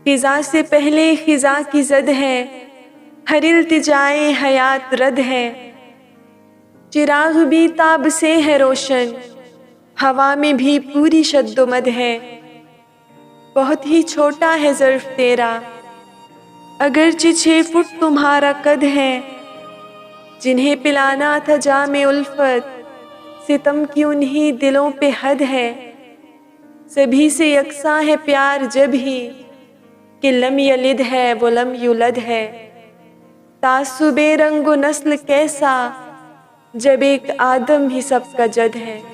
खिज़ा से पहले खिज़ा की ज़द है, हर इल्तिजाए हयात रद है। चिराग भी ताब से है रोशन, हवा में भी पूरी शद्दोमद है। बहुत ही छोटा है ज़र्फ़ तेरा, अगरचे 6 फुट तुम्हारा कद है। जिन्हें पिलाना था जामे उल्फत, सितम की उन्हीं दिलों पे हद है। सभी से यकसा है प्यार जब ही कि लम यलिद है वो लम युलद है। तासुबे रंग व नस्ल कैसा, जब एक आदम ही सबका जद है।